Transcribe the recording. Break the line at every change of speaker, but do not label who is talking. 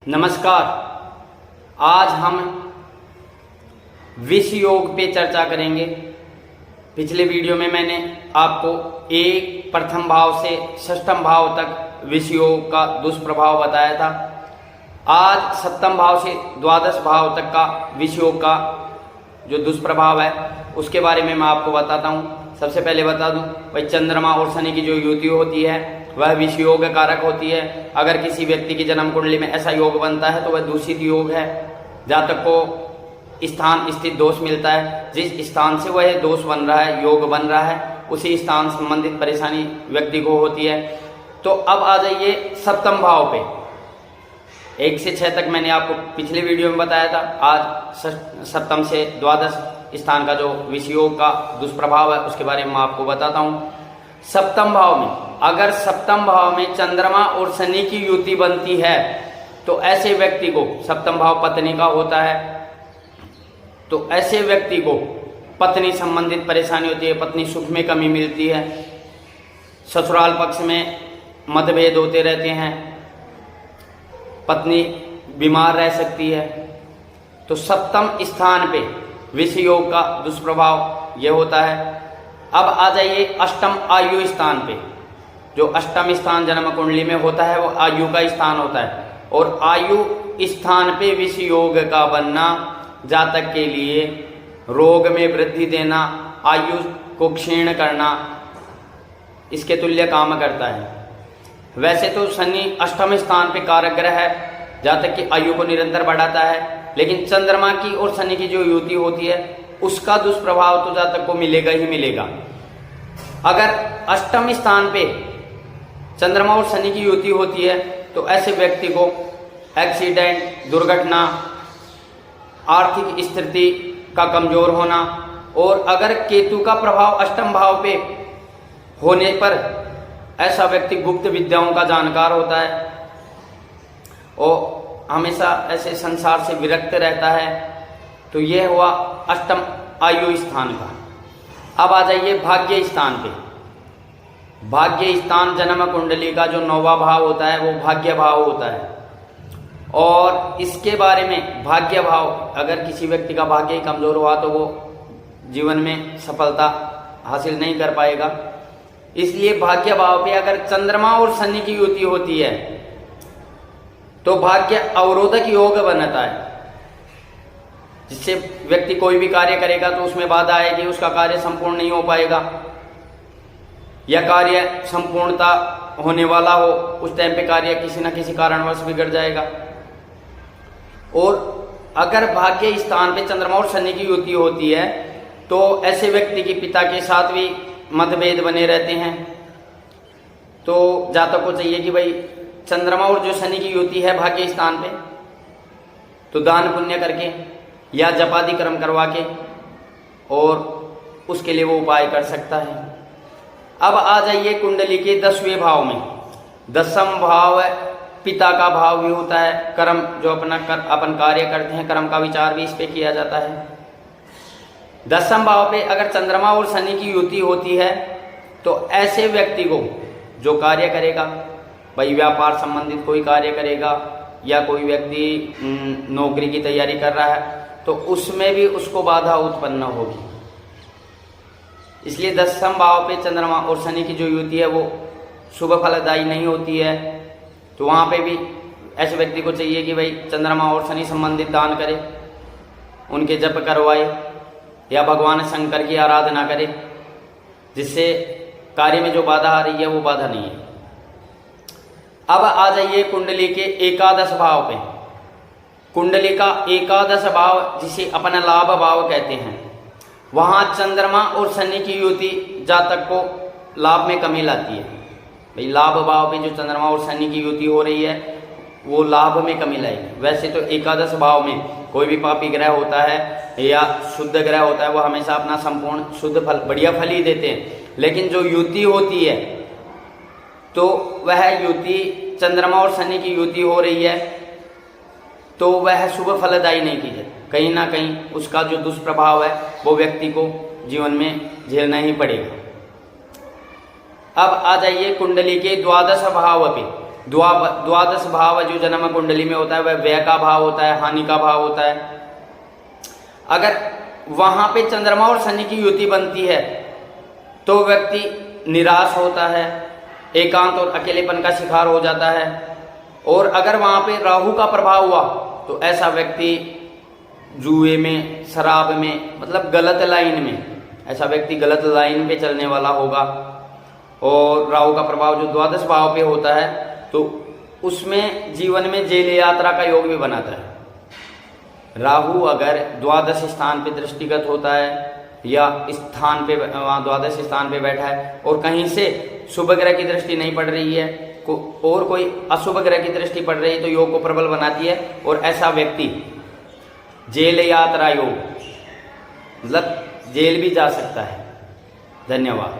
नमस्कार। आज हम विष योग पे चर्चा करेंगे। पिछले वीडियो में मैंने आपको एक प्रथम भाव से षष्ठम भाव तक विष योग का दुष्प्रभाव बताया था। आज सप्तम भाव से द्वादश भाव तक का विष योग का जो दुष्प्रभाव है उसके बारे में मैं आपको बताता हूँ। सबसे पहले बता दूं भाई, चंद्रमा और शनि की जो युति होती है वह विष योग कारक होती है। अगर किसी व्यक्ति की जन्म कुंडली में ऐसा योग बनता है तो वह दूषित योग है। जातक को स्थान स्थित दोष मिलता है, जिस स्थान से वह दोष बन रहा है, योग बन रहा है, उसी स्थान संबंधित परेशानी व्यक्ति को होती है। तो अब आ जाइए सप्तम भाव पे। 1 से 6 तक मैंने आपको पिछले वीडियो में बताया था। आज सप्तम से द्वादश स्थान का जो विष योग का दुष्प्रभाव है उसके बारे में मैं आपको बताता हूँ। सप्तम भाव में अगर सप्तम भाव में चंद्रमा और शनि की युति बनती है तो ऐसे व्यक्ति को, सप्तम भाव पत्नी का होता है, तो ऐसे व्यक्ति को पत्नी संबंधित परेशानी होती है, पत्नी सुख में कमी मिलती है, ससुराल पक्ष में मतभेद होते रहते हैं, पत्नी बीमार रह सकती है। तो सप्तम स्थान पे विष योग का दुष्प्रभाव यह होता है। अब आ जाइए अष्टम आयु स्थान पे। जो अष्टम स्थान जन्म कुंडली में होता है वो आयु का स्थान होता है, और आयु स्थान पे विष योग का बनना जातक के लिए रोग में वृद्धि देना, आयु को क्षीण करना, इसके तुल्य काम करता है। वैसे तो शनि अष्टम स्थान पे कारक ग्रह है, जातक की आयु को निरंतर बढ़ाता है, लेकिन चंद्रमा की और शनि की जो युति होती है उसका दुष्प्रभाव तो जातक को मिलेगा ही मिलेगा। अगर अष्टम स्थान पे चंद्रमा और शनि की युति होती है तो ऐसे व्यक्ति को एक्सीडेंट, दुर्घटना, आर्थिक स्थिति का कमजोर होना, और अगर केतु का प्रभाव अष्टम भाव पे होने पर ऐसा व्यक्ति गुप्त विद्याओं का जानकार होता है और हमेशा ऐसे संसार से विरक्त रहता है। तो यह हुआ अष्टम आयु स्थान का। अब आ जाइए भाग्य स्थान पे। भाग्य स्थान जन्म कुंडली का जो 9वां भाव होता है वो भाग्य भाव होता है, और इसके बारे में भाग्य भाव, अगर किसी व्यक्ति का भाग्य ही कमजोर हुआ तो वो जीवन में सफलता हासिल नहीं कर पाएगा। इसलिए भाग्य भाव पे अगर चंद्रमा और शनि की युति होती है तो भाग्य अवरोधक योग बनता है, जिससे व्यक्ति कोई भी कार्य करेगा तो उसमें बाधा आएगी, उसका कार्य संपूर्ण नहीं हो पाएगा, या कार्य संपूर्णता होने वाला हो उस टाइम पे कार्य किसी न किसी कारणवश बिगड़ जाएगा। और अगर भाग्य स्थान पे चंद्रमा और शनि की युति होती है तो ऐसे व्यक्ति के पिता के साथ भी मतभेद बने रहते हैं। तो जातक को चाहिए कि भाई चंद्रमा और जो शनि की युति है भाग्य स्थान पे, तो दान पुण्य करके या जपादि कर्म करवा के और उसके लिए वो उपाय कर सकता है। अब आ जाइए कुंडली के 10वें भाव में। 10वां भाव पिता का भाव भी होता है। कर्म जो अपन कार्य करते हैं, कर्म का विचार भी इस पे किया जाता है। 10वां भाव पे अगर चंद्रमा और शनि की युति होती है तो ऐसे व्यक्ति को जो कार्य करेगा, भाई व्यापार संबंधित कोई कार्य करेगा या कोई व्यक्ति नौकरी की तैयारी कर रहा है तो उसमें भी उसको बाधा उत्पन्न होगी। इसलिए 10वां भाव पे चंद्रमा और शनि की जो युति है वो शुभ फलदायी नहीं होती है। तो वहाँ पे भी ऐसे व्यक्ति को चाहिए कि भाई चंद्रमा और शनि संबंधित दान करे, उनके जप करवाए या भगवान शंकर की आराधना करे, जिससे कार्य में जो बाधा आ रही है वो बाधा नहीं है। अब आ जाइए कुंडली के एकादश भाव पे। कुंडली का एकादश भाव जिसे अपन लाभ भाव कहते हैं, वहां चंद्रमा और शनि की युति जातक को लाभ में कमी लाती है। भाई लाभ भाव पे जो चंद्रमा और शनि की युति हो रही है वो लाभ में कमी लाएगी। वैसे तो एकादश भाव में कोई भी पापी ग्रह होता है या शुद्ध ग्रह होता है वो हमेशा अपना संपूर्ण शुद्ध फल, बढ़िया फल ही देते हैं, लेकिन जो युति होती है तो वह युति चंद्रमा और शनि की युति हो रही है तो वह शुभ फलदायी नहीं की जाती। कहीं ना कहीं उसका जो दुष्प्रभाव है वो व्यक्ति को जीवन में झेलना ही पड़ेगा। अब आ जाइए कुंडली के द्वादश भाव पे। द्वादश भाव जो जन्म कुंडली में होता है वह व्यय का भाव होता है, हानि का भाव होता है। अगर वहां पे चंद्रमा और शनि की युति बनती है तो व्यक्ति निराश होता है, एकांत और अकेलेपन का शिकार हो जाता है। और अगर वहां पे राहु का प्रभाव हुआ तो ऐसा व्यक्ति जुए में, शराब में, मतलब गलत लाइन में, ऐसा व्यक्ति गलत लाइन पे चलने वाला होगा। और राहु का प्रभाव जो द्वादश भाव पे होता है तो उसमें जीवन में जेल यात्रा का योग भी बनाता है। राहु अगर द्वादश स्थान पे दृष्टिगत होता है या स्थान पे, वहाँ द्वादश स्थान पे बैठा है और कहीं से शुभ ग्रह की दृष्टि नहीं पड़ रही है और कोई अशुभ ग्रह की दृष्टि पड़ रही है तो योग को प्रबल बनाती है और ऐसा व्यक्ति जेल यात्रा योग, मतलब जेल भी जा सकता है। धन्यवाद।